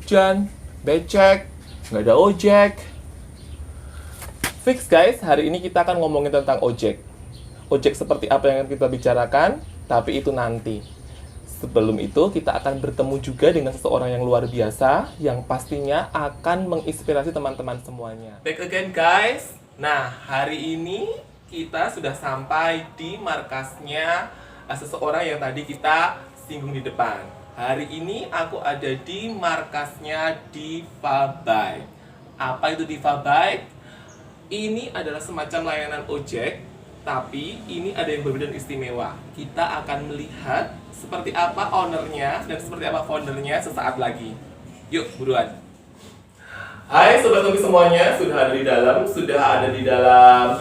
hujan, becek, nggak ada ojek. Fix guys, hari ini kita akan ngomongin tentang ojek. Ojek seperti apa yang akan kita bicarakan, tapi itu nanti. Sebelum itu, kita akan bertemu juga dengan seseorang yang luar biasa, yang pastinya akan menginspirasi teman-teman semuanya. Back again guys. Nah, hari ini kita sudah sampai di markasnya seseorang yang tadi kita singgung di depan. Hari ini aku ada di markasnya Diva Bike. Apa itu Diva Bike? Ini adalah semacam layanan ojek, tapi ini ada yang berbeda dan istimewa. Kita akan melihat seperti apa ownernya dan seperti apa foundernya sesaat lagi. Yuk, buruan. Hai Sobat Zombie semuanya, sudah ada di dalam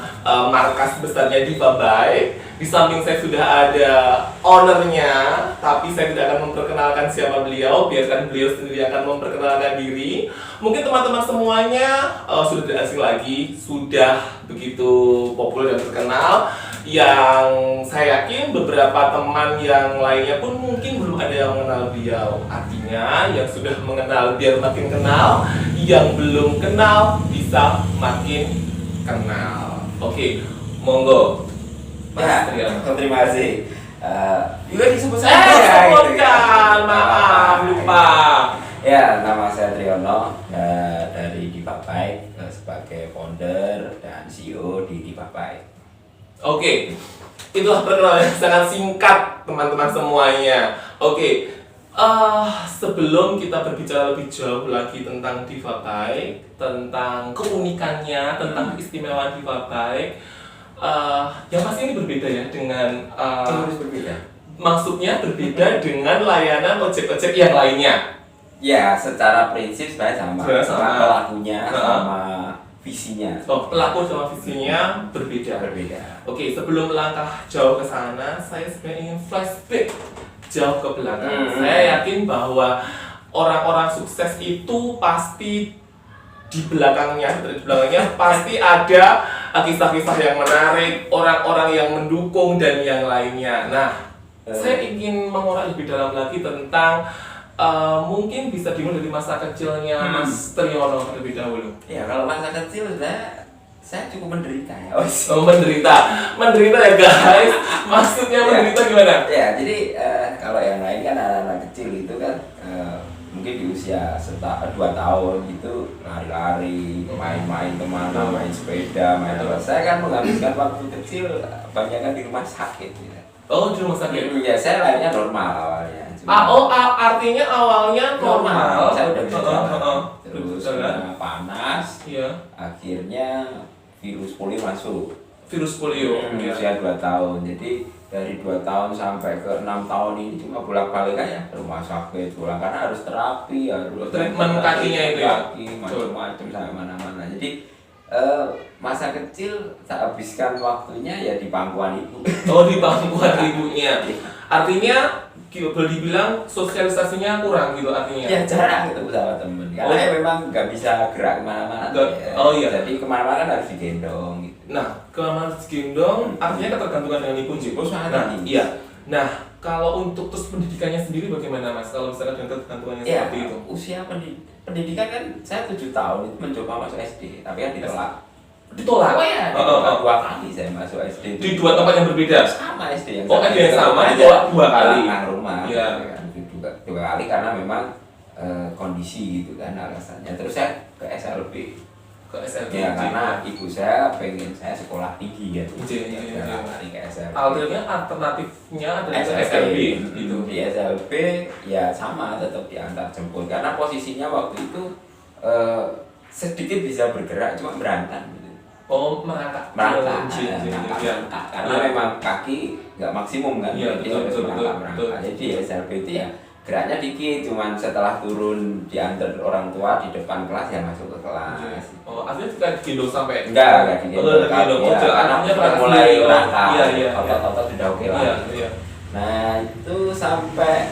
markas besarnya Diva Bike. Di samping saya sudah ada ownernya, tapi saya tidak akan memperkenalkan siapa beliau, biarkan beliau sendiri akan memperkenalkan diri. Mungkin teman-teman semuanya sudah tidak asing lagi, sudah begitu populer dan terkenal. Yang saya yakin beberapa teman yang lainnya pun mungkin belum ada yang mengenal beliau. Artinya yang sudah mengenal biar makin kenal, yang belum kenal bisa makin kenal. Oke, monggo. Ya, terima kasih. Juga disebut sebutkan, maaf, lupa. Ya, nama saya Triyono dari Diva Bike sebagai founder dan CEO di Diva Bike. Oke, itulah perkenalan yang sangat singkat teman-teman semuanya. Oke, sebelum kita berbicara lebih jauh lagi tentang Diva Bike, tentang keunikannya, tentang keistimewaan Diva Bike, yang pasti ini berbeda ya dengan Harus berbeda. maksudnya berbeda dengan layanan ojek-ojek yang lainnya. Ya, secara prinsip sebenarnya sama. Sama. Pelakunya sama visinya. Oh, pelaku sama visinya berbeda. Oke, sebelum melangkah jauh ke sana, saya sebenarnya ingin flashback jauh ke belakang. Saya yakin bahwa orang-orang sukses itu pasti di belakangnya pasti ada kisah-kisah yang menarik, orang-orang yang mendukung dan yang lainnya. Nah, saya ingin mengurai lebih dalam lagi tentang mungkin bisa dimulai dari masa kecilnya Mas Triyono terlebih dahulu. Ya, kalau masa kecil saya cukup menderita ya. Oh, menderita ya guys. Maksudnya menderita gimana? Ya, jadi kalau yang lain kan anak-anak kecil itu kan mungkin di usia 2 tahun gitu lari-lari, main-main kemana, main sepeda, main apa. Saya kan menghabiskan waktu kecil banyak di rumah sakit. Gitu. Oh, di rumah sakit? Ya, saya lahirnya normal awalnya. Artinya awalnya normal. Saya udah bisa jalan. Terus panas. Iya. Akhirnya virus polio masuk. Virus polio. Usia 2 tahun. Jadi dari 2 tahun sampai ke 6 tahun ini cuma bolak-balik aja ke rumah sakit pulang karena harus terapi, harus treatment kakinya itu ya. Kaki macam-macam sampai mana-mana. Jadi masa kecil saya habiskan waktunya ya di pangkuan ibu. Oh, di pangkuan ibunya. Artinya boleh dibilang sosialisasinya kurang gitu artinya. Ya jarang ketemu sama temen. Karena memang nggak bisa gerak kemana-mana. Oh iya. Jadi kemana-mana kan harus digendong. Gitu. Nah, kemana harus digendong artinya ketergantungan dengan ibu. Iya. Nah, kalau untuk terus pendidikannya sendiri bagaimana Mas? Kalau misalkan dengan ketergantungannya seperti itu. Usia pendidikan kan saya 7 tahun itu mencoba masuk SD, tapi kan ditolak. Ditolak? Oh ya, ditolak 2 kali saya masuk SD. Di 2 tempat yang berbeda? Sama SD yang SD yang sama, ditolak 2 kali? Rumah. Iya. Dua kali karena memang kondisi gitu kan alasannya. Terus saya ke SLB. Ya karena ibu saya pengen saya sekolah tinggi ya. Iya. Ke SLB. Alternatifnya adalah SLB gitu. Di SLB ya sama tetap diantar jemput karena posisinya waktu itu sedikit bisa bergerak cuma berantak gitu. Oh, merangkak. Karena memang kaki nggak maksimum kan. Iya, betul. Jadi SLB itu ya geraknya dikit, cuman setelah turun diantar orang tua di depan kelas ya masuk ke kelas. Oh, artinya tidak digendong sampai? Enggak digendong. Karena udah mulai merangkak. Iya. Otot sudah oke lah. Iya. Nah itu sampai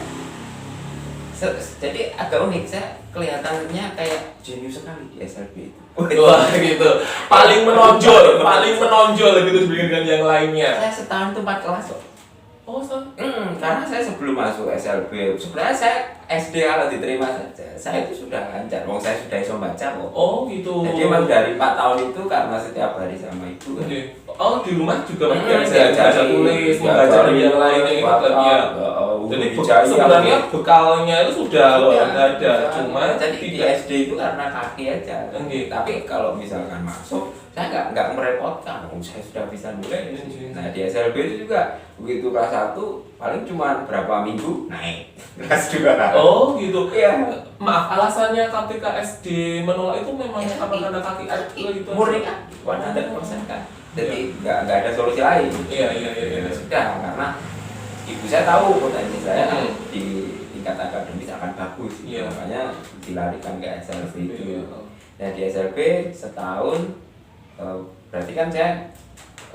jadi agak unik, saya kelihatannya kayak jenius sekali di SLB itu. Wah gitu, paling menonjol gitu dibandingkan dengan yang lainnya. Saya setahun itu 4 kelas kok. Oh, Karena saya sebelum masuk SLB, sebenarnya saya SD kalau diterima saja, saya itu sudah lancar. Wong saya sudah bisa baca kok. Oh gitu. Jadi emang dari 4 tahun itu karena setiap hari sama ibu kan. Oke. Oh di rumah juga Diajari, baca tulis, membaca dari yang lain itu kan ya. Jadi sebenarnya bekalnya itu sudah ada, cuma jadi di SD itu karena kaki aja. Tapi kalau misalkan masuk, saya nggak merepotkan. Saya sudah bisa nulis. Nah di SLB itu juga begitu kelas 1 paling cuma berapa minggu naik kelas 2. Oh gitu. Iya. Maaf, alasannya ketika SD menolak itu memang apa karena kaki gitu? Murni kan, 100% kan. Jadi nggak ada solusi lain. Iya. Sudah, karena ibu saya tahu potensi saya di tingkat akademis akan bagus. Iya. Makanya dilarikan ke SLB itu. Iya. Nah di SLB setahun, berarti kan saya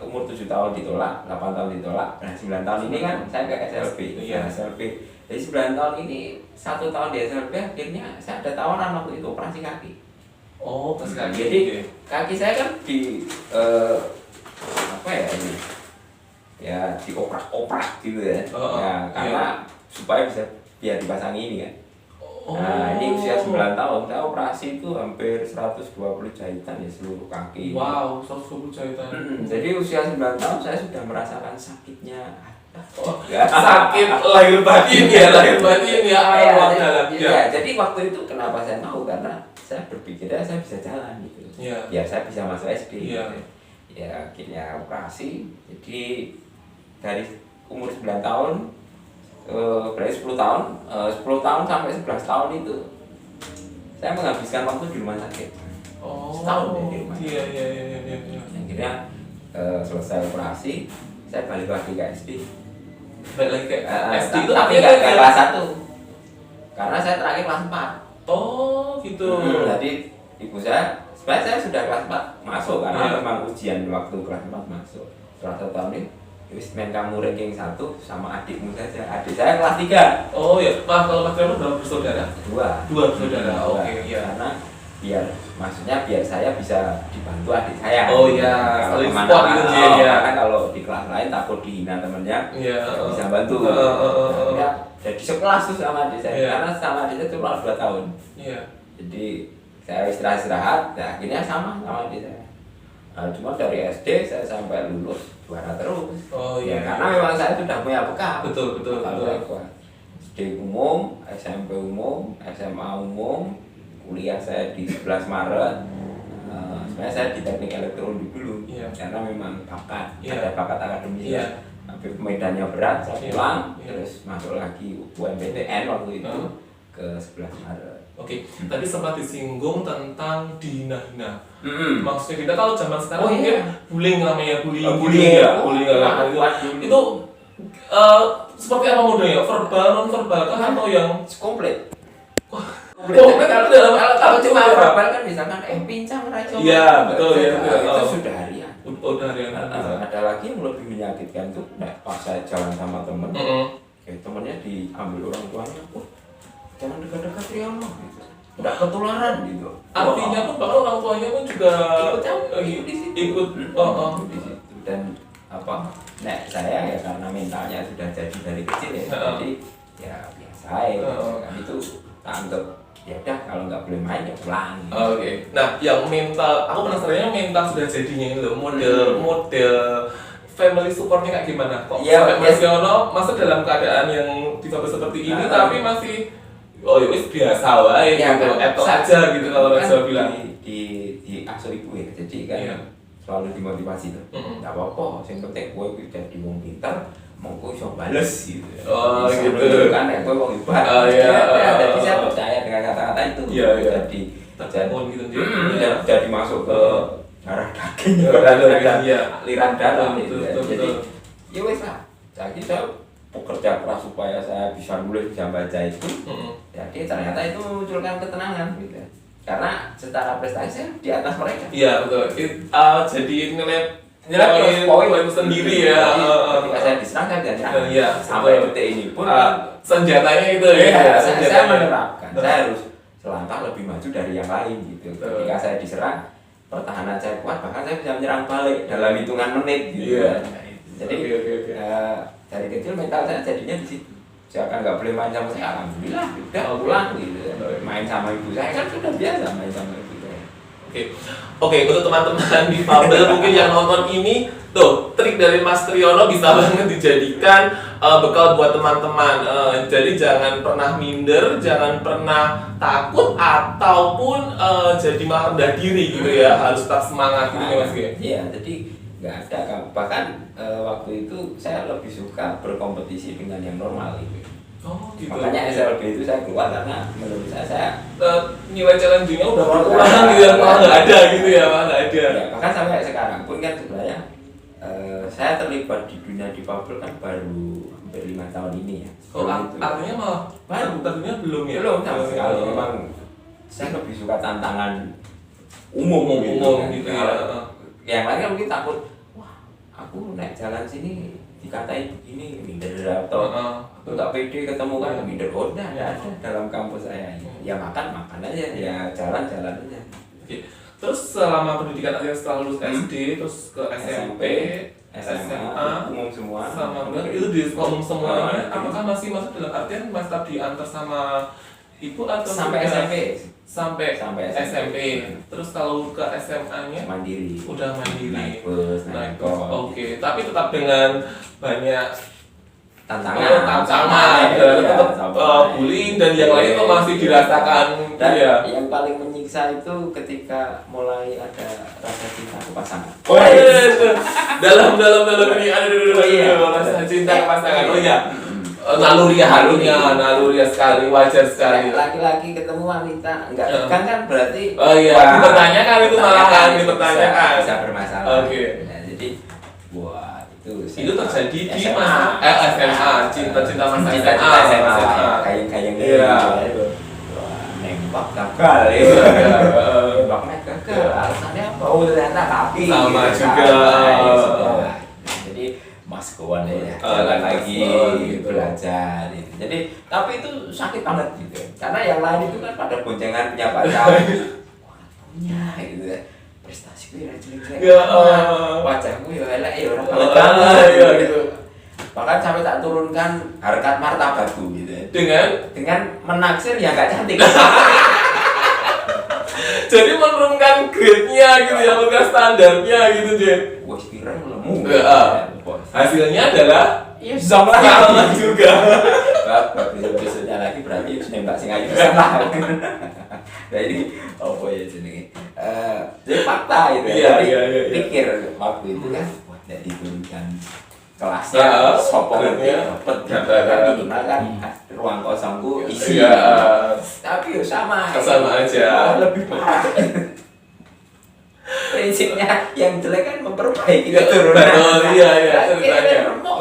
umur 7 tahun ditolak, 8 tahun ditolak, nah 9 tahun ini kan saya ke SLB. Iya. SLB. Jadi 9 tahun ini 1 tahun di SLB akhirnya saya ada tawaran waktu itu operasi kaki. Oh, pas kaki. Jadi kaki saya kan di apa ya ini? Ya dioprak-oprak gitu ya. Ya karena supaya bisa biar dipasang ini kan. Nah, ini usia 9 tahun, saya operasi itu hampir 120 jahitan ya seluruh kaki. Wow, 120 jahitan. Jadi usia 9 tahun saya sudah merasakan sakitnya. Sakit lahir batin ya, ya. Jadi waktu itu kenapa saya tahu karena saya berpikir saya bisa jalan gitu. Biar saya bisa masuk SD. Iya. Ya akhirnya operasi. Jadi dari umur 9 tahun berarti 10 tahun, 10 tahun sampai 11 tahun itu saya menghabiskan waktu di rumah sakit. Setahun ya di rumah. Iya. Akhirnya selesai operasi, saya balik lagi ke SD. Balik lagi ke SD itu tapi nggak kelas 1. Karena saya terakhir kelas 4. Oh, gitu. Jadi ibu saya, sebenarnya saya sudah kelas 4 masuk karena memang ujian waktu kelas 4 masuk. Setelah 1 tahun ini main kamu ranking 1 sama adikmu saja. Adik saya kelas 3. Oh ya, maaf kalau Mas Remo berapa bersaudara? 2 bersaudara. Oke, iya. Karena biar saya bisa dibantu adik saya. Oh iya, kalau saling kemana-mana, support gitu ya. Kan kalau di kelas lain takut dihina temennya, bisa bantu. Ya, jadi sekelas tuh sama adik saya, karena sama adik saya cuma 2 tahun. Iya. Jadi saya istirahat, nah akhirnya sama adik saya. Nah, cuma dari SD saya sampai lulus juara terus. Oh iya. Karena memang saya sudah punya bekal. Betul. SD umum, SMP umum, SMA umum, kuliah saya di 11 Maret. Sebenarnya saya di teknik elektronik dulu, karena memang bakat, ada bakat akademis. Tapi medannya berat, saya pulang, terus masuk lagi UMPTN waktu itu ke 11 Maret. Oke, tadi sempat disinggung tentang dihina-hina. Maksudnya kita kalau zaman sekarang mungkin bullying namanya bullying. Itu seperti apa modelnya? Verbal, non verbal kan atau yang komplit? Kalau cuma verbal kan misalkan pincang raiso. Iya, betul ya. Itu sudah harian. Udah harian. Ada lagi yang lebih menyakitkan tuh, pas saya jalan sama temen, temennya diambil orang tuanya, jangan dekat-dekat Riono gitu. Udah ketularan gitu. Artinya pun bahkan orang tuanya pun juga ikut di situ. Di situ. Dan apa? Nah, saya ya karena mentalnya sudah jadi dari kecil ya. Jadi ya biasa ya. Kan itu tak anggap ya udah kalau nggak boleh main ya pulang. Oke. Nah, yang mental, aku penasarannya mental sudah jadinya itu model family supportnya kayak gimana? Kok sampai Mas Yono masuk dalam keadaan yang difabel seperti ini tapi masih ya wis biasa wae gitu, etok aja gitu kalau Mas Yono bilang. Di asuh ibu ya, jadi kan selalu dimotivasi tuh. Enggak apa-apa, yang penting kowe jadi wong pintar, mongko iso bales gitu. Oh gitu. Kan kowe wong hebat. Jadi saya percaya dengan kata-kata itu. Jadi terbangun gitu jadi masuk ke darah daging, aliran darah itu. Jadi ya wes lah. Jadi saya bekerja keras supaya saya bisa nulis, bisa baca itu. Jadi ternyata itu munculkan ketenangan gitu. Karena secara prestasi saya di atas mereka. Iya betul. Jadi nilai poin sendiri ya. Ketika saya diserang kan dan sampai detik ini pun senjatanya itu saya menerapkan. Saya harus selangkah lebih maju dari yang lain gitu. Ketika saya diserang, pertahanan saya kuat, bahkan saya bisa menyerang balik dalam hitungan menit gitu. Jadi Oke. dari kecil mental saya jadinya di situ. Saya kan nggak boleh main sama saya, alhamdulillah udah pulang gitu. Main sama ibu saya kan sudah biasa main sama ibu saya. Oke, untuk teman-teman di Fabel mungkin yang nonton ini, tuh trik dari Mas Triyono bisa banget dijadikan bekal buat teman-teman. Jadi jangan pernah minder, jangan pernah takut ataupun jadi malah rendah diri gitu ya. Harus tetap semangat gitu ya Mas ya. Iya, jadi nggak ada kan. Bahkan waktu itu saya lebih suka berkompetisi dengan yang normal gitu. Oh gitu. Makanya SLB itu saya keluar karena menurut saya nilai challenging-nya udah berkurang gitu ya, malah nggak ada gitu ya, malah nggak ada. ya, bahkan sampai sekarang pun kan sebenarnya saya terlibat di dunia difabel kan baru hampir 5 tahun ini ya. Oh, Gitu. artinya malah Baru. tadinya belum ya? Belum sama sekali. Memang saya lebih suka tantangan umum umum gitu kan. ya. Yang lain kan mungkin takut, wah aku naik jalan sini dikatain begini, minder atau aku nggak pede ketemu kan minder. Oh, enggak ada dalam kampus saya. Ya makan aja, ya jalan aja. Oke. Terus selama pendidikan akhir setelah lulus SD, terus ke SMP, SMA, umum semua. sama itu di sekolah umum semuanya. Apakah masih masuk dalam artian masih tetap diantar sama ibu atau sampai sudah- SMP sampai SMP. Terus kalau ke SMA-nya mandiri. udah mandiri. Naik bus, Naik naik bus. kos. Oke, tapi tetap dengan banyak tantangan, dan iya, tetap sama. bullying dan yang lain itu masih dirasakan. Dan Ya. yang paling menyiksa itu ketika mulai ada rasa cinta ke pasangan. Oh iya, itu. dalam ini aduh, Oh, iya. rasa cinta ke pasangan. Oh iya. Naluriah sekali, wajar sekali. Laki-laki ketemu wanita enggak Ya. tegang kan berarti Oh iya, wah, dipertanyakan itu malahan, dipertanyakan. bisa bermasalah. Oke. Nah, jadi wah itu terjadi di SMA. masa SMA, cinta-cinta masa Cinta-cinta SMA. SMA. Kayak Iya. Wah, nembak gagal ya. Iya. Nembaknya gagal. Alasannya apa? Oh, ternyata kaki. Sama juga. Sudah. Jadi mas kawan ya, jalan lagi gitu. belajar gitu. Jadi tapi itu sakit banget gitu. Karena yang lain itu kan pada boncengan punya pacar. Wah, punya gitu ya. Prestasiku ya jelek-jelek. Ya, Wajahku ya elek ya orang Oh, banget iya, gitu. Bahkan sampai tak turunkan harkat martabatku gitu ya. Dengan menaksir ya gak cantik. jadi menurunkan grade-nya gitu ya, menurunkan standarnya gitu, Jen. Wah, kira lemu. Ya, hasilnya adalah Iya, zong sama lagi. juga. Besok-besoknya lagi berarti nembak sing ayu salah. Nah ini apa ya jenenge? Jadi fakta itu ya. Iya, Jadi iya. pikir waktu itu kan, wah tidak diturunkan kelasnya, Ya, sopong grade-nya dapat dapat. kan minimal kan ruang kosongku isi. Iya. Tapi ya sama. Sama aja. Malah lebih parah. Prinsipnya yang jelek kan memperbaiki keturunan. Betul, iya, Nah, ceritanya. kita remuk.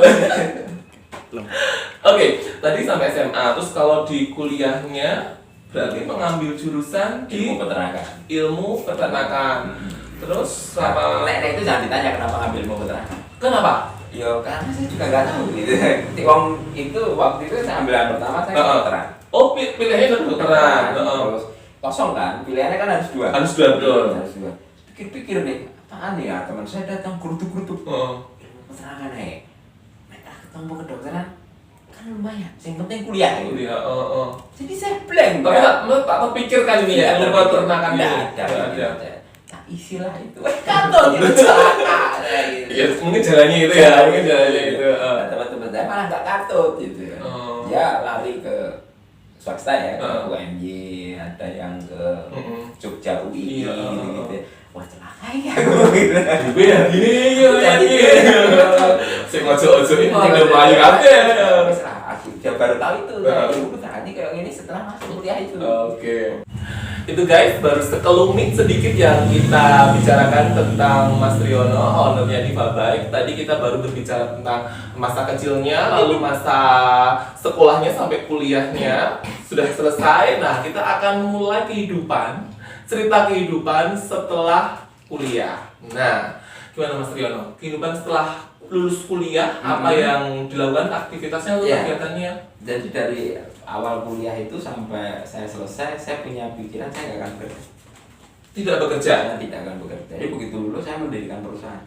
Oke, tadi sampai SMA, terus kalau di kuliahnya berarti mengambil jurusan di Ilmu peternakan. ilmu peternakan. Terus sama Nek itu jangan ditanya kenapa ngambil ilmu peternakan. kenapa? Ya karena saya juga nggak tahu gitu. Wong itu waktu itu saya ambilan pertama saya kedokteran. Oh, pilihannya kedokteran. Terus kosong kan, pilihannya kan harus dua. Harus dua, betul. Harus dua. Pikir-pikir nih, apaan ya teman saya datang gerutuk-gerutuk. Oh. Ilmu peternakan nih. Nek ketemu kedokteran kan lumayan. Yang penting kuliah. Gitu. Kuliah, oh. Jadi saya blank. Tapi tak terpikirkan ini ya, ilmu peternakan ini. Nggak ada. Nggak ada. Tak isilah itu. Kantor gitu celaka. Gitu. Ya, mungkin jalannya itu ya, mungkin jalannya itu. Nah, teman-teman saya malah nggak katut gitu. Oh. Ya lari ke swasta ya, ke Oh. UNJ, ada yang ke Jogja UI Iya, gitu. Wah celaka ya aku gitu. Gue ya gini ya lagi. Sing ojo-ojo ini malah udah banyak kabeh. Wis lah, aku dia baru tahu itu. Nah. Ilmu peternakan kayak gini setelah masuk kuliah itu. Oke. Itu guys, baru sekelumit sedikit yang kita bicarakan tentang Mas Triyono, ownernya Diva Bike. Tadi kita baru berbicara tentang masa kecilnya, lalu masa sekolahnya sampai kuliahnya sudah selesai. Nah, kita akan mulai cerita kehidupan setelah kuliah. Nah, gimana Mas Triyono? Kehidupan setelah lulus kuliah, apa yang dilakukan aktivitasnya atau Iya. kegiatannya? Jadi dari awal kuliah itu sampai saya selesai, saya punya pikiran saya nggak akan bekerja. Tidak bekerja. Saya tidak akan bekerja. Jadi begitu lulus saya mendirikan perusahaan.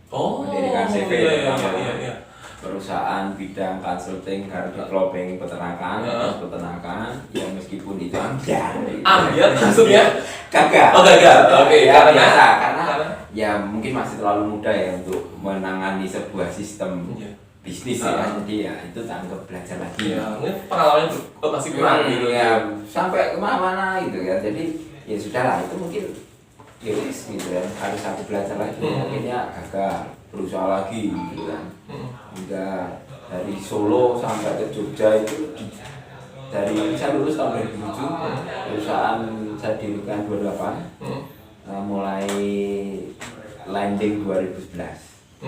mendirikan CV iya, pertama. iya. Perusahaan bidang konsulting Garuda Lobeng peternakan, peternakan, ya meskipun itu Ambiar maksudnya? gagal. Oh gagal, oke. Ya, biasa, karena ya mungkin masih terlalu muda ya untuk menangani sebuah sistem bisnis ya, jadi ya itu tanggap belajar lagi. Iya, mungkin pengalamannya masih kurang gitu ya, sampai kemana-mana gitu ya, jadi ya sudahlah itu mungkin ya wis gitu ya, harus aku belajar lagi, akhirnya gagal, berusaha lagi gitu kan. Hingga dari Solo sampai ke Jogja itu dari saya lulus tahun 2007, perusahaan saya dirikan 28, mulai landing 2011.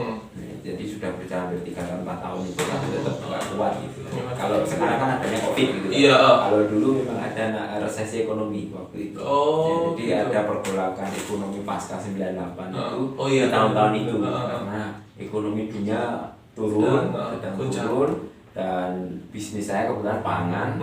Jadi sudah berjalan dari 3 tahun 4 tahun itu kan tetap nggak kuat gitu. Kalau sekarang kan adanya COVID gitu. Iya. Kalau dulu memang ada resesi ekonomi waktu itu. Jadi gitu. Ada pergolakan ekonomi pasca 98 itu di tahun-tahun itu karena ekonomi dunia turun, sedang turun, dan bisnis saya kebetulan pangan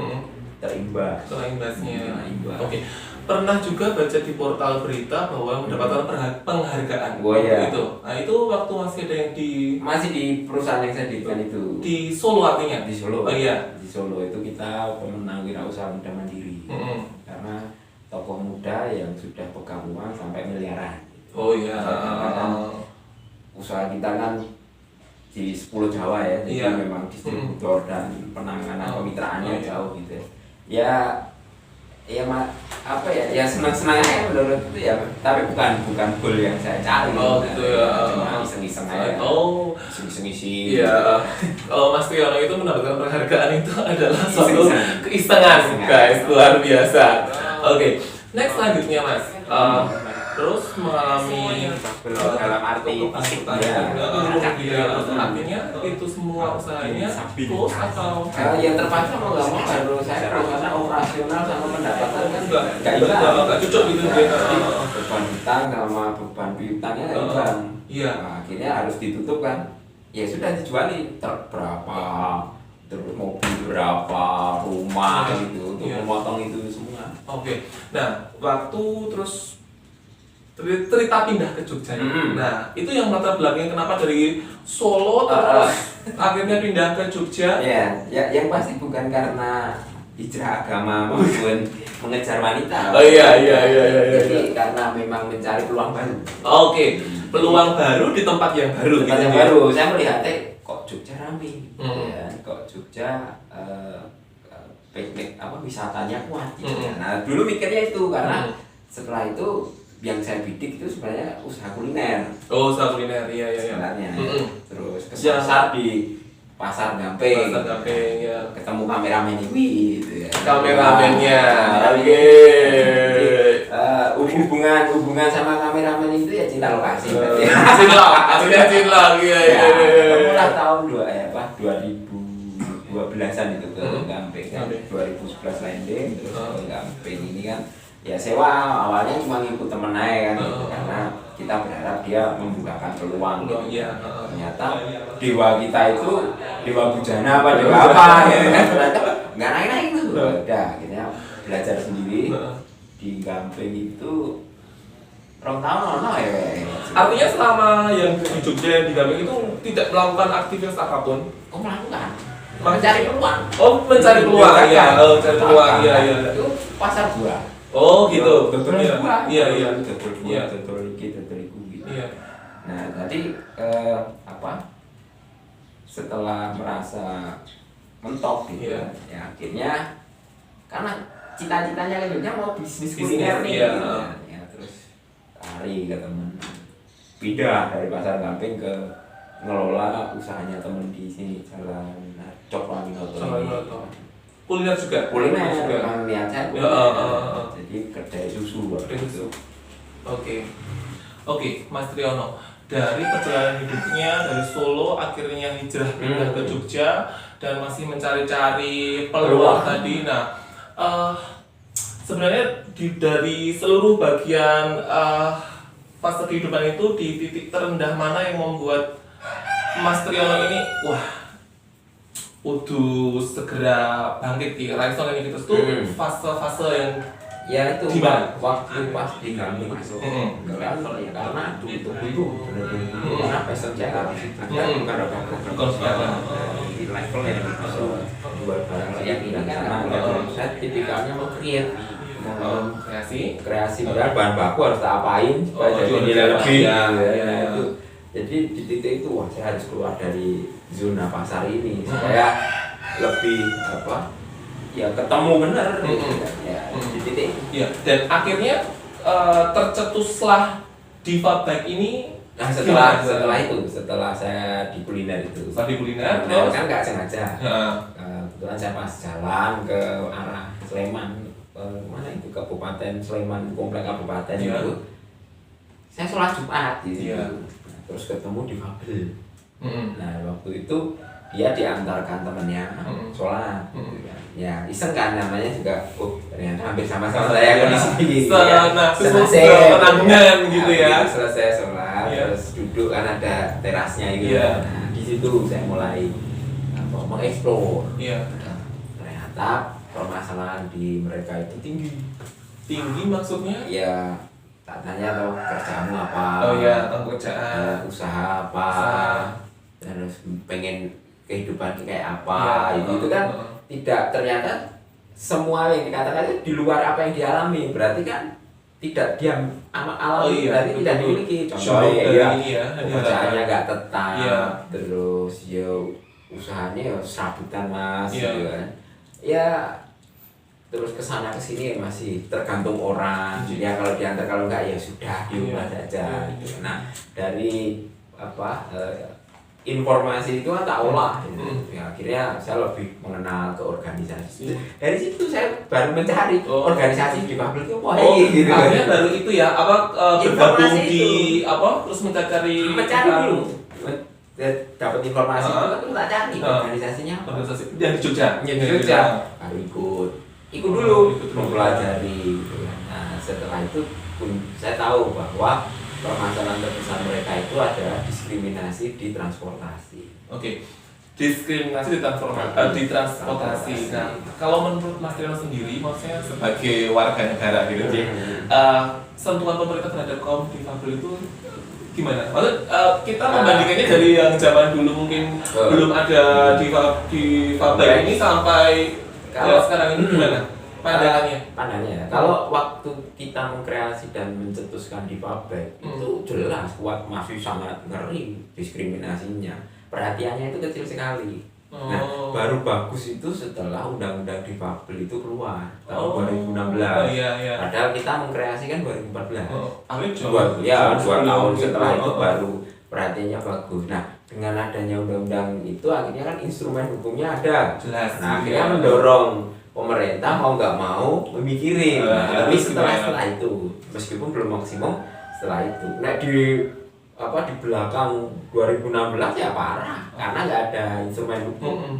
terimbasnya. Oke. Pernah juga baca di portal berita bahwa mendapatkan penghargaan waktu itu. Nah itu waktu masih ada yang masih di perusahaan yang saya dirikan itu. Di Solo artinya? Di Solo. Oh iya. Di Solo itu kita pemenang wirausaha muda mandiri. Karena tokoh muda yang sudah pegang uang sampai miliaran. Oh iya. Usaha kita kan di 10 Jawa ya, jadi memang distributor dan penanganan kemitraannya jauh gitu ya. Ya senang-senangnya menurut itu ya, tapi bukan goal yang saya cari. Gitu ya. Cuma iseng-iseng aja. Iseng-iseng. Iya. Mas Triyono itu mendapatkan penghargaan itu adalah suatu keisengan, guys, luar biasa. Oke, next selanjutnya Mas. Terus mengalami dalam arti artinya itu semua usahanya close atau yang terpaksa mau nggak mau harus saya karena operasional sama pendapatan kan nggak cocok gitu dia. Beban hutang sama beban piutangnya nggak imbang. Iya. Akhirnya harus ditutup kan. Ya sudah dijuali truk berapa, terus mobil berapa, rumah gitu untuk memotong itu semua. Oke. Nah waktu terus cerita pindah ke Jogja. Nah, itu yang latar belakangnya kenapa dari Solo terus akhirnya pindah ke Jogja? Ya, yang pasti bukan karena hijrah agama maupun mengejar wanita. Iya. Jadi karena memang mencari peluang baru. Oke, peluang baru di tempat yang baru. Tempat yang baru. Saya melihatnya kok Jogja ramai. Ya, kok Jogja piknik wisatanya kuat. Nah, dulu mikirnya itu karena setelah itu yang saya bidik itu sebenarnya usaha kuliner. Oh, usaha kuliner, iya. Sebenarnya. Terus kesasar di Pasar Gamping. Ya. Ketemu kameramen ini gitu ya. Kameramennya. Oke. Hubungan sama kameramen itu ya cinta lokasi. Cinta, iya. Mulai tahun 2012-an itu ke Gamping kan. 2011 landing terus ke Gamping ini kan. Ya sewa awalnya cuma ngikut temen aja kan karena kita berharap dia membukakan peluang gitu. Ternyata dewa kita itu dewa bujana apa dewa apa gitu kan, ternyata nggak naik itu. Udah akhirnya belajar sendiri di Gamping itu 2 tahun ya. Artinya selama yang di Jogja di Gamping itu tidak melakukan aktivitas apapun? Melakukan mencari peluang. Mencari peluang ya. Mencari peluang iya. Itu pasar buah. Oh gitu. Betul Iya. Betul gitu. Iya. Nah, tadi setelah merasa mentok gitu ya akhirnya karena cita-citanya kan mau bisnis kuliner nih gitu. Ya terus lari ke teman. Pindah dari Pasar Gamping ke ngelola usahanya teman di sini Jalan Coklaminoto. Kuliner juga? Kuliner memang niat saya jadi kedai susu gitu. Oke, Mas Triyono, dari perjalanan hidupnya dari Solo akhirnya hijrah pindah ke Jogja dan masih mencari-cari peluang tadi. Nah, sebenarnya dari seluruh bagian fase kehidupan itu di titik terendah mana yang membuat Mas Triyono ini kudu segera bangkit di Raison yang gitu tuh fase-fase yang Ya itu Di mana? waktu pas di kami masuk karena itu benar-benar karena passion saya kan di situ. Bukan Bukan sekarang. di level yang bisa jual barang yang ini karena saya tipikalnya mau create Kreasi. benar bahan baku harus tak apain supaya jadi nilai lebih itu. Jadi di titik itu wah saya harus keluar dari zona pasar ini supaya lebih ya ketemu bener ya di titik Ya, dan akhirnya tercetuslah Diva Bike ini. nah setelah saya di kuliner itu Setelah di kuliner, nah, terus? kan nggak sengaja Ya. kebetulan saya pas jalan ke arah Sleman mana itu Kabupaten Sleman komplek kabupaten Ya. itu saya sholat Jumat di situ. Ya. Nah, terus ketemu di Fabel. Nah waktu itu dia diantarkan temennya sholat gitu kan. Ya iseng kan namanya juga ternyata hampir sama-sama saya kondisi gitu ya Penanggungan gitu ya. Selesai sholat terus duduk kan ada terasnya gitu Iya. nah di situ saya mulai mengeksplor ternyata permasalahan di mereka itu Tinggi maksudnya? ya tak tanya tau kerjamu apa Oh iya, tentang kerjaan. usaha apa terus pengen kehidupan kayak apa Ya, itu kan tidak ternyata semua yang dikatakan itu di luar apa yang dialami berarti kan tidak diam alami berarti tidak dimiliki contohnya ya pekerjaannya nggak tetap terus ya usahanya ya serabutan mas gitu kan ya terus kesana kesini masih tergantung orang ya kalau diantar kalau enggak ya sudah di rumah saja gitu. Nah dari informasi itu kan tak olah gitu. Ya, akhirnya saya lebih mengenal ke organisasi dari situ saya baru mencari organisasi di Fabel itu apa gitu akhirnya baru itu ya bergabung di terus mencari dulu dapat informasi itu kan terus tak cari organisasinya apa yang di Jogja baru ikut dulu mempelajari gitu kan. Nah setelah itu pun saya tahu bahwa permasalahan terbesar mereka itu adalah diskriminasi di transportasi. Oke. Diskriminasi di transportasi. Nah, kalau menurut Mas Triano sendiri, maksudnya sebagai warga negara gitu, sentuhan pemerintah terhadap kaum difabel itu gimana? Maksud kita membandingkannya dari yang zaman dulu mungkin belum ada difabel ini sampai kalau sekarang ini gimana? Pandangannya. Kalau waktu kita mengkreasi dan mencetuskan di Fabel itu jelas kuat masih sangat ngeri diskriminasinya. Perhatiannya itu kecil sekali. Nah, baru bagus itu setelah undang-undang di Fabel itu keluar tahun 2016. Padahal kita mengkreasikan 2014. 2 tahun setelah itu baru perhatiannya bagus. Nah, dengan adanya undang-undang itu akhirnya kan instrumen hukumnya ada. Jelas. Nah, akhirnya mendorong pemerintah mau nggak mau memikirin. Tapi setelah itu meskipun belum maksimum setelah itu. Nah di belakang 2016 ya parah karena nggak ada instrumen hukum.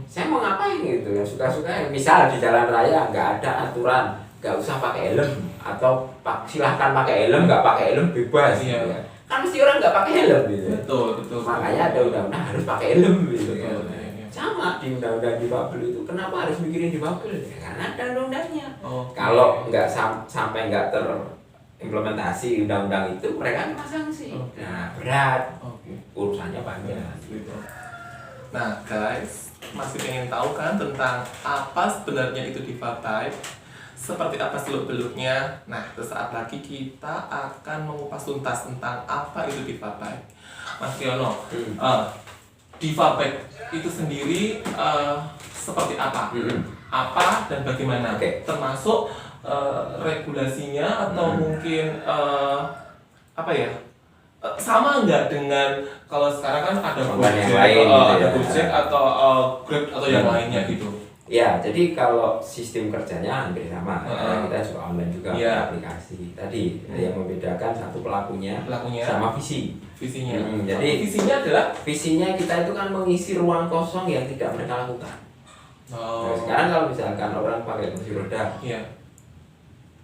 Saya mau ngapain gitu ya suka-suka. Misal di jalan raya nggak ada aturan nggak usah pakai helm atau silahkan pakai helm nggak pakai helm bebas. Gitu ya. Kan mesti orang nggak pakai helm gitu. Betul. Makanya ada undang-undang harus pakai helm gitu. Sama di undang-undang di Fabel itu kenapa harus mikirin di Fabel ya, karena ada undang-undangnya kalau nggak sampai nggak terimplementasi undang-undang itu mereka kena sanksi nah berat urusannya panjang Nah guys masih pengen tahu kan tentang apa sebenarnya itu Diva Bike seperti apa seluk-beluknya. Nah sesaat lagi kita akan mengupas tuntas tentang apa itu Diva Bike. Mas Triano, Diva Bike itu sendiri seperti apa? Apa dan bagaimana? Termasuk regulasinya atau mungkin sama nggak dengan kalau sekarang kan ada Gojek atau Grab atau yang lainnya gitu? Ya, jadi kalau sistem kerjanya hampir sama. Kita juga online juga aplikasi. Tadi yang membedakan satu pelakunya sama visinya. Jadi visinya adalah kita itu kan mengisi ruang kosong yang tidak mereka lakukan. Nah, sekarang kalau misalkan orang pakai kursi roda,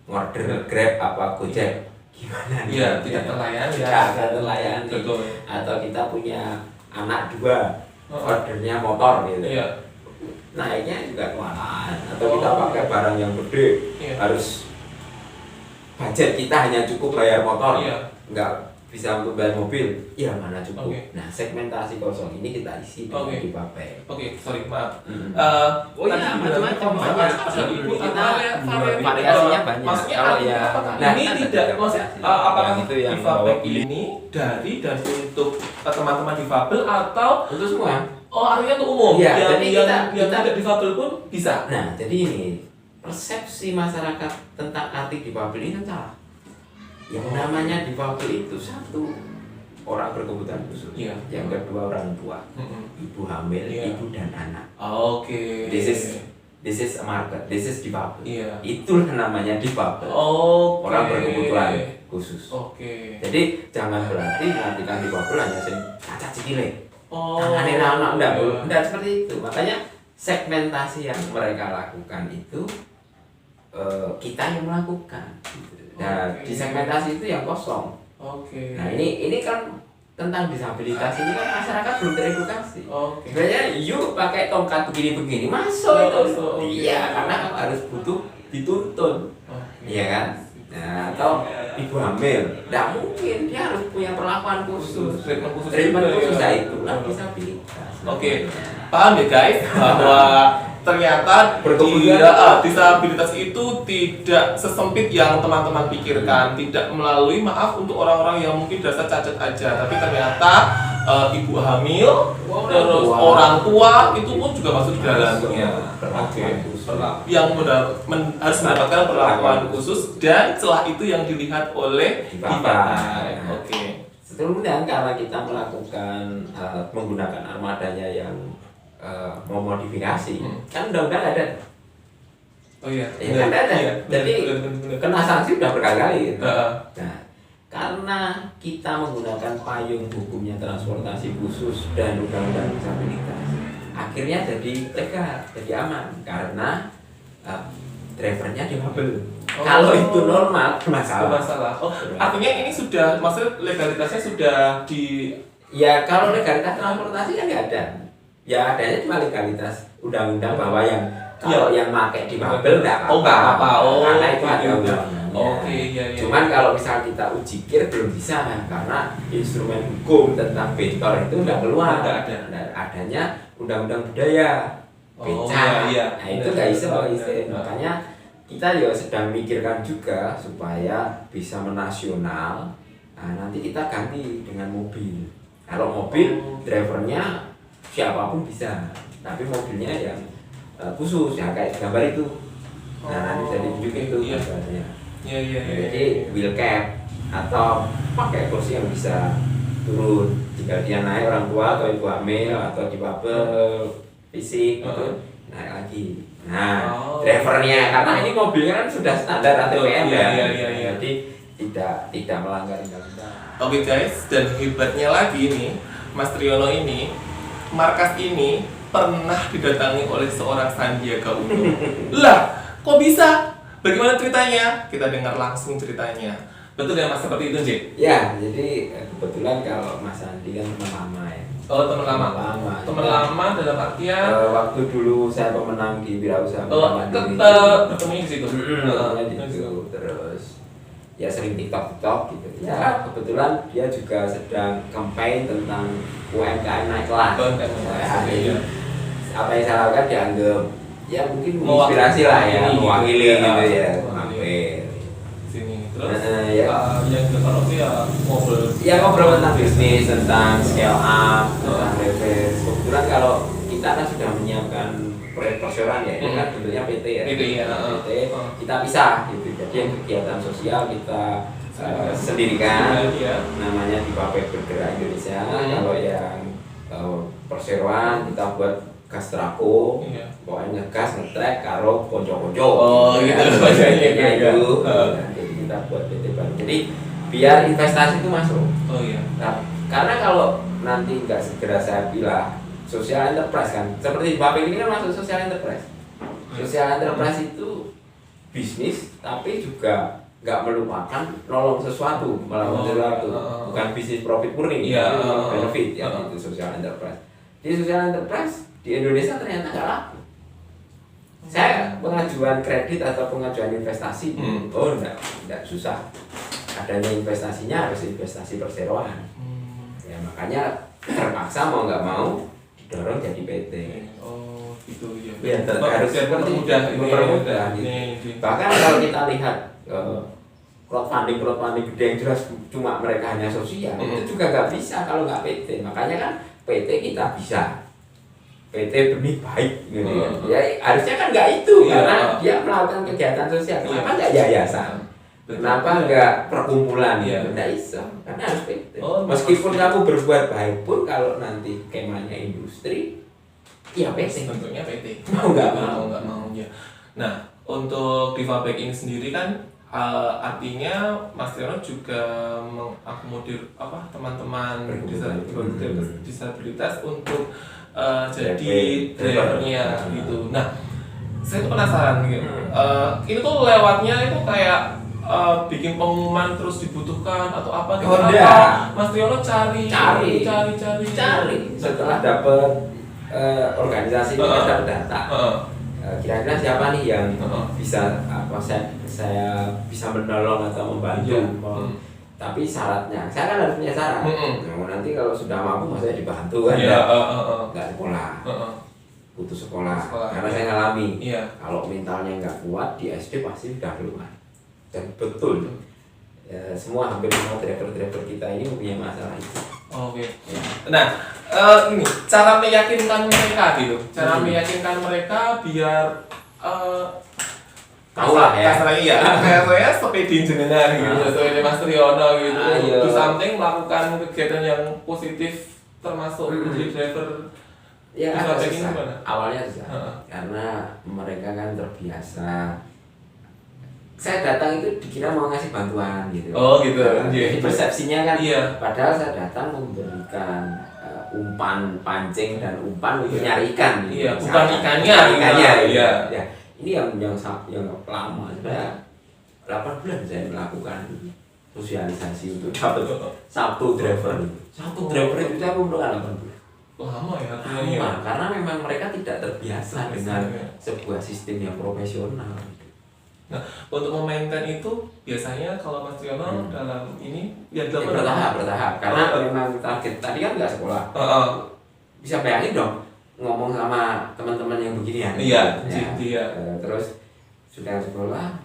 ngorder Grab apa Gojek, gimana? Tidak terlayani. Tidak terlayani. Betul. Atau kita punya anak 2, ordernya motor gitu. Naiknya juga kewalahan. Atau kita pakai barang yang gede, harus budget kita hanya cukup bayar motor, Iya. nggak bisa untuk bayar mobil, ya mana cukup. Oke. Nah, segmentasi kosong ini kita isi dengan Oke. dipakai. Oke, sorry, maaf. Oh iya, Tadi macam-macam, bilang banyak. ada input Kita variasi. variasinya banyak. Maksudnya Kalau artinya yang apakah nah, ini ada tidak, tiga maksudnya variasi. apakah Yang itu yang difabel bawa pilih. ini dari dan untuk teman-teman difabel atau Untuk semua. artinya untuk umum? Iya, yang jadi yang kita- tidak difabel pun bisa. Nah, jadi ini persepsi masyarakat tentang arti difabel ini salah. Yang namanya difabel itu satu, orang berkebutuhan khusus. Iya. Yang kedua, orang tua, ibu hamil, Iya. ibu dan anak. Oke. This is a market, this is difabel. Iya. Itulah namanya difabel. Oke. Orang berkebutuhan khusus. Oke. Jadi jangan berarti nantikan difabel hanya sing cacat cikile. Oh. Tangannya anak enggak, Iya. enggak seperti itu. Makanya segmentasi yang mereka lakukan itu kita yang melakukan. Nah, Oke. di segmentasi itu yang kosong. Oke. Nah, ini kan tentang disabilitas ini kan masyarakat belum teredukasi. Oke. Sebenarnya yuk pakai tongkat begini-begini masuk Oh, itu. masuk, oke. Iya, karena kamu harus butuh dituntun. Oke. Iya kan? Nah, atau ibu hamil, tidak mungkin dia harus punya perlakuan khusus. Treatment khusus Treatment juga, khusus, ya. nah itulah disabilitas. Oke. Paham ya guys bahwa ternyata Berkebutuhan. disabilitas itu tidak sesempit yang teman-teman pikirkan, tidak melalui maaf untuk orang-orang yang mungkin dasar cacat aja, tapi ternyata ibu hamil, terus orang tua itu pun juga masuk di dalamnya. Oke. Yang harus mendapatkan perlakuan khusus dan celah itu yang dilihat oleh dipakai. Oke. Kemudian karena kita melakukan menggunakan armadanya yang memodifikasi, kan undang-undang ada. Oh iya. Ya, kan ada. Iya, Jadi benar. kena sanksi udah berkali-kali. Gitu. Heeh. Nah, karena kita menggunakan payung hukumnya transportasi khusus dan undang-undang disabilitas, akhirnya jadi legal, jadi aman karena drivernya difabel. Oh. Kalau itu normal, masalah. Masalah. Oh, artinya ini sudah, maksudnya legalitasnya sudah di. Ya kalau legalitas transportasi kan nggak ada. Ya adanya cuma legalitas undang-undang bahwa yang kalau yang pakai difabel nggak apa-apa. Oh, nggak apa-apa. Oh, karena itu ada gitu. undang-undangnya. Oke, iya, iya. Cuman kalau misal kita uji kir belum bisa karena instrumen hukum tentang bentor itu nggak keluar. Nggak ada. Nah, adanya undang-undang budaya. Oh, Beca. iya. Nah itu nggak bisa Benar, bisa. benar. Makanya kita juga sedang mikirkan juga supaya bisa menasional. Nah, nanti kita ganti dengan mobil. Kalau mobil drivernya siapapun bisa, tapi mobilnya yang khusus ya kayak gambar itu. Nah nanti bisa ditunjuk itu Iya. gambarnya. Iya, iya, iya. Jadi wheel cap atau pakai kursi yang bisa turun. Tinggal dia naik orang tua atau ibu hamil atau difabel fisik gitu naik lagi. Nah drivernya karena ini mobilnya kan sudah standar ATPM Iya, ya. iya, iya, iya. Jadi tidak melanggar undang-undang. Oke guys, dan hebatnya lagi nih, Mas Triyono ini, markas ini pernah didatangi oleh seorang Sandiaga Uno. Lah, kok bisa? Bagaimana ceritanya? Kita dengar langsung ceritanya. Betul ya Mas, seperti itu, Jek? Ya, jadi kebetulan kalau Mas Andi kan teman lama ya. Oh, teman lama. Lama. Teman lama dalam artian Waktu dulu saya pemenang di Wirausaha Mandiri. bertemunya di situ. Ketemunya di situ. Terus ya sering TikTok gitu. Ya kebetulan dia juga sedang campaign tentang UMKM naik kelas. Nah, ini apa yang saya lakukan dianggap ya mungkin menginspirasi lah ya, mewakili gitu ya, mampir. Sini. Terus Ya. yang dilakukan itu ya ngobrol. Ya ngobrol tentang bisnis, tentang scale up, tentang leverage. Kebetulan kalau kita kan sudah menyiapkan proyek perseroan ya, ini kan bentuknya PT ya. PT, ya. PT, kita pisah gitu. Jadi yang kegiatan sosial kita sendirikan, namanya di Bapek Bergerak Indonesia. Kalau yang perseroan kita buat gas trako, pokoknya ngegas ngetrek karo konco-konco. Oh gitu. Bagiannya itu. Jadi kita buat PT baru. Jadi biar investasi itu masuk. Oh iya. Nah, karena kalau nanti nggak segera saya bilang social enterprise kan, seperti Bapek ini kan masuk social enterprise. Social enterprise itu bisnis, tapi juga nggak melupakan nolong sesuatu, melakukan sesuatu, bukan bisnis profit murni, benefit ya itu social enterprise. Di social enterprise di Indonesia ternyata nggak laku. Saya pengajuan kredit atau pengajuan investasi, enggak susah. Adanya investasinya harus investasi perseroan. Ya makanya terpaksa mau nggak mau didorong jadi PT. Oh gitu ya. Ya, harus seperti mempermudah. gitu. Bahkan kalau kita lihat crowdfunding gede yang jelas cuma mereka hanya sosial, itu juga nggak bisa kalau nggak PT. Makanya kan PT kita bisa. PT Benih Baik gitu kan. Ya harusnya kan nggak itu karena dia melakukan kegiatan sosial. Kenapa nggak yayasan? Kenapa nggak perkumpulan? Nggak bisa, karena harus PT. Meskipun kamu berbuat baik pun kalau nanti kemahnya industri, ya PT. Tentunya PT. Mau nggak mau ya. Nah untuk Diva Baik ini sendiri kan artinya Mas Triono juga mengakomodir teman-teman disabilitas untuk jadi drivernya gitu. Nah, saya tuh penasaran gitu. Ini tuh lewatnya itu kayak bikin pengumuman terus dibutuhkan atau apa gitu. Mas Triono cari. Setelah dapat organisasi ini dapat data. Kira-kira siapa nih yang bisa saya bisa menolong atau membantu. Tapi syaratnya, saya kan harus punya syarat. Nanti kalau sudah mampu, maksudnya dibantu kan, nggak sekolah, putus sekolah. Karena saya ngalami, kalau mentalnya nggak kuat di SD pasti udah keluar. Dan betul, semua hampir semua driver kita ini punya masalah itu. Oke. Nah, ini cara meyakinkan mereka gitu, meyakinkan mereka biar tahu lah ya. Kasarnya kayak saya sepedi jenengan gitu, sepedi Mas Triono gitu. Do something melakukan kegiatan yang positif termasuk menjadi driver. Ya awalnya susah. Karena mereka kan terbiasa. Saya datang itu dikira mau ngasih bantuan gitu. Oh gitu. Jadi persepsinya kan. Padahal saya datang memberikan umpan pancing dan umpan untuk nyari ikan. Iya, bukan ikannya. Ya. Ini yang lama, saya 8 bulan saya melakukan sosialisasi untuk dapat satu driver. Satu driver itu saya kumpulkan 8 bulan. Lama ya? Lama, karena memang mereka tidak terbiasa dengan sebuah sistem yang profesional. Nah, untuk memainkan itu biasanya kalau Mas Triono dalam ini bertahap, karena memang target tadi kan nggak sekolah. Bisa bayangin dong ngomong sama teman-teman yang beginian. Terus sudah sekolah,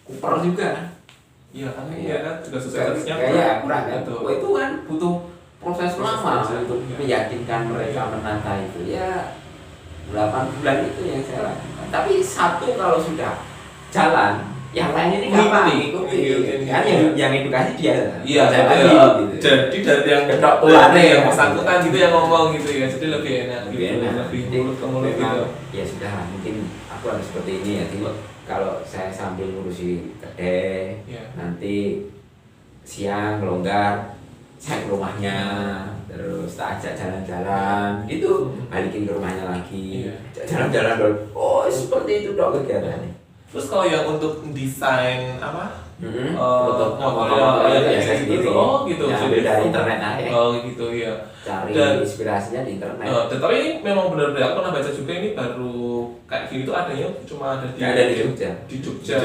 Cooper juga. Iya kan juga sosialisasinya kurang kan. Itu kan butuh proses lama untuk meyakinkan mereka menata itu. Ya 8 bulan itu yang saya lakukan. Tapi satu kalau sudah jalan, yang lain ini gampang ikuti. Kan yang edukasi dia. Jadi dari yang ketok tulane yang bersangkutan gitu yang ngomong gitu ya. Jadi lebih enak lebih mulut ke mulut gitu. Ya sudah, mungkin aku harus seperti ini ya. Kalau saya sambil ngurusi kedai, nanti siang longgar saya ke rumahnya, terus tak ajak jalan-jalan gitu, balikin ke rumahnya lagi, jalan-jalan dulu. Oh seperti itu dong kegiatannya. Terus kalau yang untuk desain motor ya saya sendiri. Oh gitu. Ambil dari internet aja. Oh gitu ya. Cari inspirasinya di internet. Tapi ini memang benar-benar aku pernah baca juga ini baru kayak gini tuh adanya cuma ada di Jogja. Di Jogja.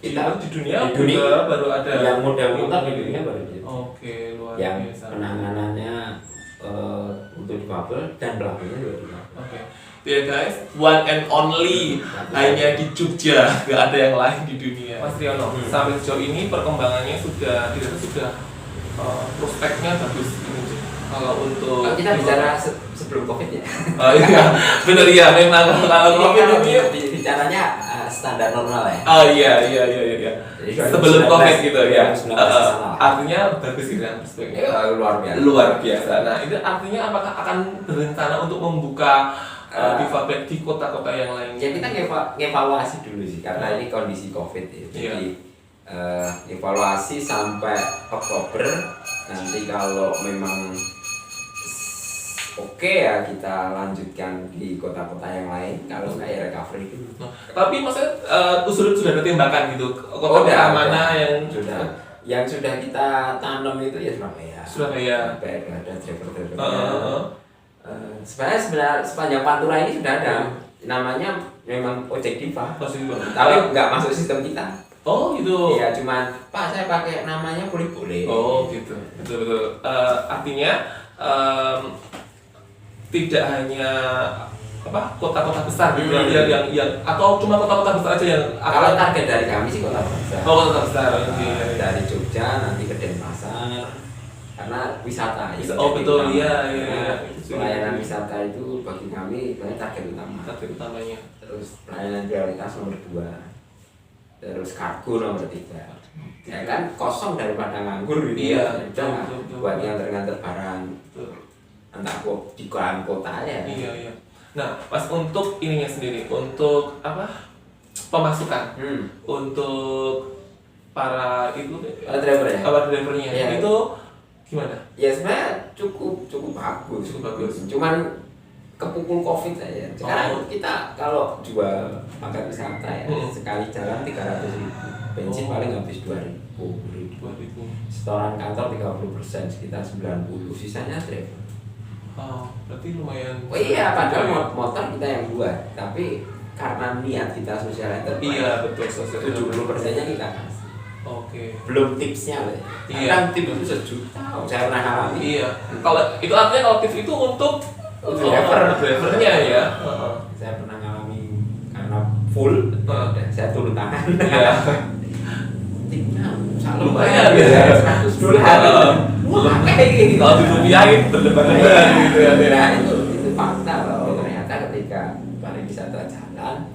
Kita di dunia juga baru ada. Yang model motor di dunia baru ada. Oke, luar yang biasa. Penanganannya untuk difabel dan pelakunya juga difabel. Oke. Ya guys, one and only hanya di Jogja, nggak ada yang lain di dunia. Mas Triono, sampai sejauh ini perkembangannya sudah prospeknya bagus. Kalau untuk kita bicara sebelum COVID ya. Oh iya, benar ya. Memang kalau COVID ini bicaranya standar normal ya. Oh iya. Jadi, sebelum COVID gitu ya. Artinya bagus gitu kan prospeknya. Luar biasa. Nah itu artinya apakah akan berencana untuk membuka Diva Baik di kota-kota yang lain? Ya kita ngevaluasi dulu sih, karena ini kondisi COVID ya. Jadi evaluasi sampai Oktober. Nanti kalau memang oke ya kita lanjutkan di kota-kota yang lain. Kalau kayak recovery dulu. Tapi maksudnya sudah ada tembakan gitu. Kota mana yang sudah? Yang sudah kita tanam itu ya Surabaya. Ada driver-drivernya. Sebenarnya sepanjang Pantura ini sudah ada namanya memang ojek diva, Pasti Bang. tapi nggak masuk sistem kita. Oh gitu. Iya, cuman Pak saya pakai namanya boleh. Oh gitu, betul. Artinya tidak hanya kota-kota besar gitu yang atau cuma kota-kota besar aja yang Kalau target dari kami sih kota besar. Oh, kota besar. Oke. Dari Jogja nanti ke Denpasar karena wisata. Oh betul, iya. Pelayanan wisata itu bagi kami banyak target utama. Target utamanya. Terus pelayanan prioritas nomor 2. Terus kargo nomor 3. Ya kan kosong daripada nganggur gitu. Iya, Udah betul. buat nganter-nganter barang. Betul. Entah kok di kota ya. Iya. Nah, Mas untuk ininya sendiri, untuk pemasukan, untuk para itu Driver ya. drivernya Iya. itu gimana? Ya sebenarnya cukup bagus. Cukup bagus. Cuman kepukul Covid aja. Sekarang Oh. kita kalau jual paket wisata ya sekali jalan 300.000. Bensin paling habis 2.000. 2.000. Setoran kantor 30%, sekitar 90. Sisanya driver. Oh, berarti lumayan. Oh iya, padahal motor kita yang buat, tapi karena niat kita sosial enterprise. Iya, betul. 70%-nya kita kasih. Oke. Belum tipsnya loh. Iya. Kadang tip itu sejuta. Saya pernah alami. Iya. Kalau itu artinya kalau tips itu untuk drivernya ya. Saya pernah ngalami karena full, dan saya turun tangan. Iya. Tipnya selalu Lumayan bayar ya. $100. Wah, kayak gini. Kalau dirupiahin berlebar-lebar gitu ya. Nah, itu fakta loh. Ternyata ketika pariwisata jalan,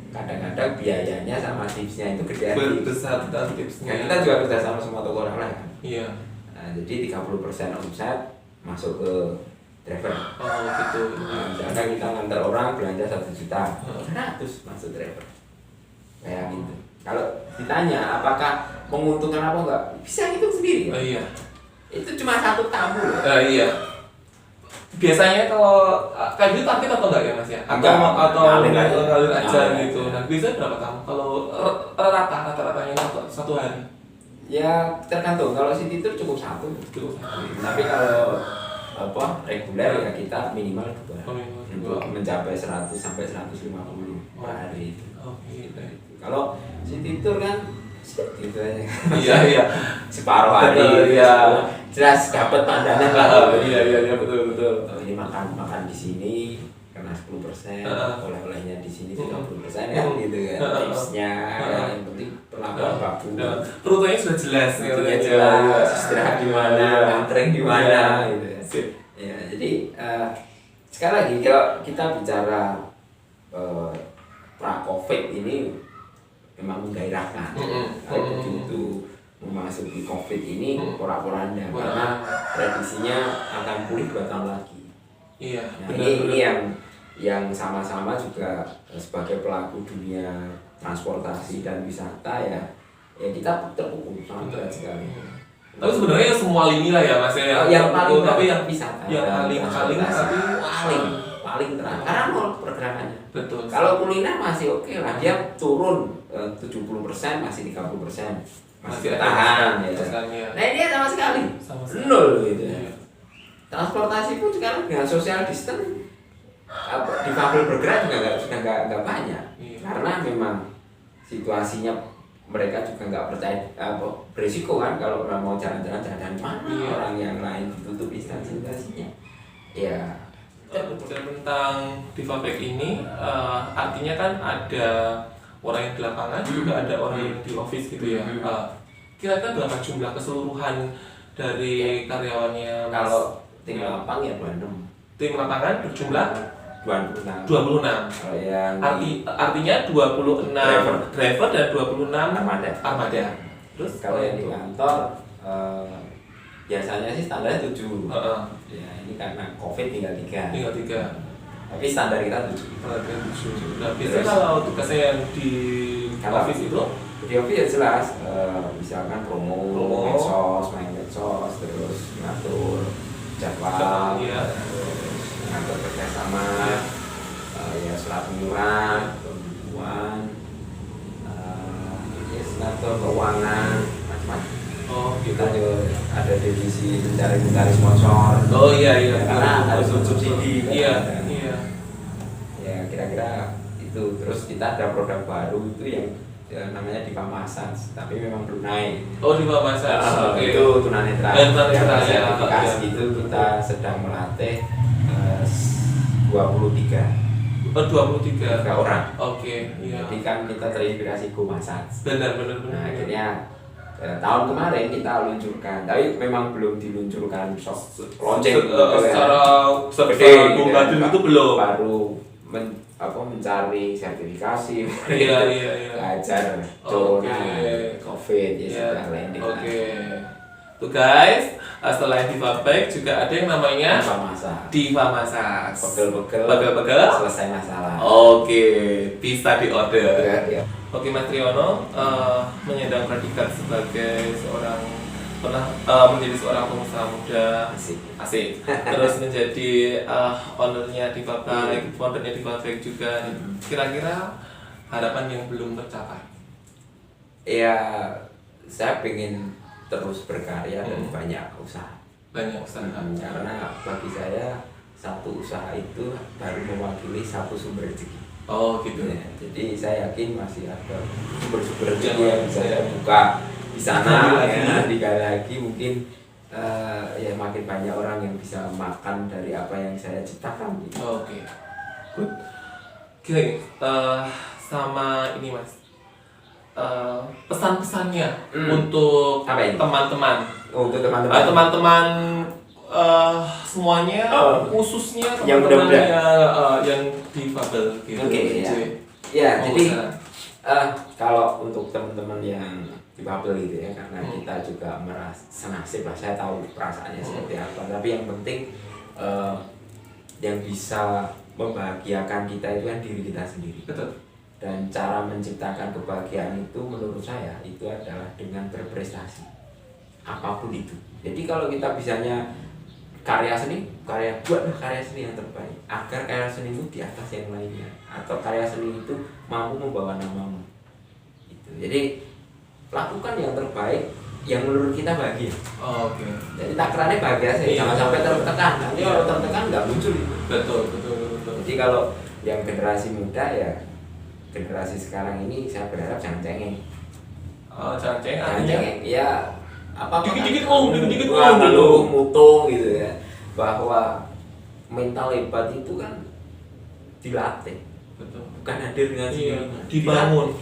kadang-kadang biayanya sama tipsnya itu gede. Berbesar dan tipsnya. Nah, kita juga kerja sama semua toko oleh-oleh kan. Iya. Nah, jadi 30% omset masuk ke driver. Oh gitu. Nah, misalkan kita ngantar orang belanja 1 juta, 100 masuk driver. Kayak gitu. Kalau ditanya apakah menguntungkan apa enggak, bisa hitung sendiri. Oh iya. Itu cuma 1 tamu. Iya. Biasanya kalau kayak gitu target atau enggak ya Mas ya? Atau ngalir aja gitu. Nah, biasanya berapa tamu? Kalau rata-ratanya satu hari? Ya tergantung. Kalau city tour cukup 1. Cukup. Tapi kalau reguler ya kita minimal 2. Untuk 2. mencapai 100 sampai 150 per hari itu. Oke. Kalau city tour kan gitu aja. Iya. Separuh hari. Iya. Jelas dapat pandangan lah. Iya betul. Oh, ini makan di sini kena 10%, oleh-olehnya di sini 30% ya gitu kan. Tipsnya yang penting perlakuan bagus. Rutenya sudah jelas. Rutenya jelas, istirahat di mana, ngantreng di mana gitu ya. Ya, jadi sekali lagi kalau kita bicara pra-Covid ini memang menggairahkan. Kalau begitu memasuki Covid ini porak-poranda karena prediksinya akan pulih 2 tahun lagi. Iya. Nah, ini yang sama-sama juga sebagai pelaku dunia transportasi dan wisata ya kita terpukul sangat berat sekali. Tapi sebenarnya semua lini lah ya Mas ya. Yang paling tapi yang wisata. Yang paling terakhir karena nol pergerakannya. Betul. Kalau kuliner masih oke lah, dia turun 70% masih 30%. Masih tahan ya. Nah ini sama sekali nol gitu ya. Transportasi pun sekarang dengan social distance difabel bergerak juga sudah nggak banyak. Karena memang situasinya mereka juga nggak percaya berisiko kan kalau orang mau jalan-jalan mana orang yang lain ditutup instansinya. Ya. Tentang Divabek ini artinya kan ada orang yang di lapangan juga ada orang yang di office gitu ya. Kira-kira berapa jumlah keseluruhan dari karyawannya? Kalau tim lapang ya 26. Tim lapangan berjumlah 26. Kalau yang artinya 26 driver dan 26 armada. Terus kalau yang di kantor biasanya sih standarnya 7. Ya ini karena Covid tinggal 3. Tapi standar kita 7. Nah, biasanya kalau tugasnya yang di office itu? Di office ya jelas, misalkan promo. main medsos, terus ngatur jadwal, terus ngatur kerjasama, ya surat menyurat, pembukuan, ya ngatur keuangan, macam-macam. Oh, kita juga ada divisi mencari sponsor. Oh iya. Karena harus subsidi. Iya. Ya kira-kira itu. Terus kita ada produk baru itu yang namanya Diva Massage, tapi memang belum naik. Oh, Diva Massage. Oke. Itu tunanetra. Tunanetra, ya. Sertifikasi itu kita sedang melatih 23 Oh, 23 orang. Oke, iya. Jadi kan kita terinspirasi Go Massage. Benar. Nah, akhirnya tahun kemarin kita luncurkan, tapi memang belum diluncurkan launching secara Google itu belum. Baru mencari sertifikasi, Iya. belajar corona, covid, ya sudah landing. Oke. Tuh guys, selain Diva Bike juga ada yang namanya Diva Massage. Pegel-pegel selesai masalah. Oke, bisa diorder. Ya. Oke, Mas Triono menyandang predikat sebagai seorang menjadi seorang pengusaha muda, asik. Terus menjadi ownernya Diva Bike, foundernya Diva Bike juga. Kira-kira harapan yang belum tercapai? Ya, saya pengen terus berkarya dan banyak usaha. Banyak usaha. Karena bagi saya satu usaha itu baru mewakili satu sumber rezeki. Oh gitu. Ya, jadi saya yakin masih ada sumber-sumber rezeki yang bisa saya buka di sana. Digali lagi mungkin ya makin banyak orang yang bisa makan dari apa yang saya ciptakan. Gitu. Oke. Good. Oke. Sama ini Mas. Pesan-pesannya untuk teman-teman. Untuk teman-teman. Teman-teman semuanya, khususnya yang teman-teman yang difabel gitu. Oke, ya. Jadi kalau untuk teman-teman yang difabel gitu ya, karena kita juga merasa senasib lah, saya tahu perasaannya seperti apa. Tapi yang penting yang bisa membahagiakan kita itu kan diri kita sendiri. Betul. Dan cara menciptakan kebahagiaan itu menurut saya itu adalah dengan berprestasi apapun itu. Jadi kalau kita bisanya buatlah karya seni yang terbaik agar karya seni itu di atas yang lainnya, atau karya seni itu mampu membawa namamu itu. Jadi lakukan yang terbaik yang menurut kita bahagia. Oke. Jadi takarannya bahagia sih, jangan sampai tertekan. Nanti kalau tertekan nggak muncul. Betul. Jadi kalau yang generasi muda ya, generasi sekarang ini saya berharap jangan cengeng. Jangan cengeng. Ya dikit-dikit lalu mutung gitu ya. Bahwa mental hebat itu kan dilatih. Betul. Bukan hadir dengan sendirinya. Dibangun.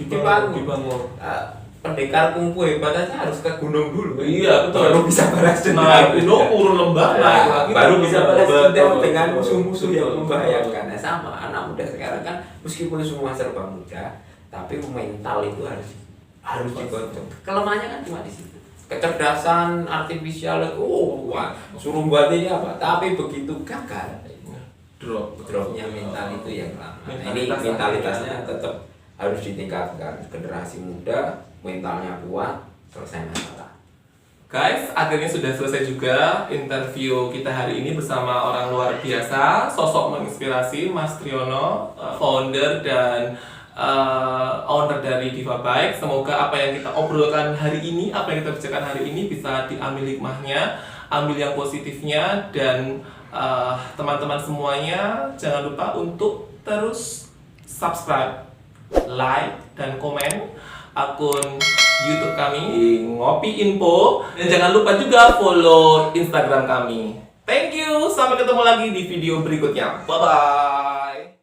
Pendekar kungfu hebat aja harus ke gunung dulu. Iya, betul. Baru bisa balas dendam. Itu urun lembah lagi. Baru bisa balas dendam dengan musuh-musuh yang membahayakan. Nah, sama anak muda sekarang kan meskipun semua serba mudah, tapi mental itu harus digodok. Kelemahannya kan cuma di situ. Kecerdasan artifisial, suruh buat ini apa? Tapi begitu gagal, dropnya mental itu yang lama. Ini mentalitasnya tetap harus ditingkatkan. Generasi muda mentalnya kuat, selesai masalah. Guys, akhirnya sudah selesai juga interview kita hari ini bersama orang luar biasa, sosok menginspirasi, Mas Triono, founder dan owner dari Diva Bike. Semoga apa yang kita obrolkan hari ini, apa yang kita bicarakan hari ini bisa diambil hikmahnya, ambil yang positifnya, dan teman-teman semuanya jangan lupa untuk terus subscribe, like, dan komen akun YouTube kami Ngopi Info, dan jangan lupa juga follow Instagram kami. Thank you, sampai ketemu lagi di video berikutnya. Bye bye.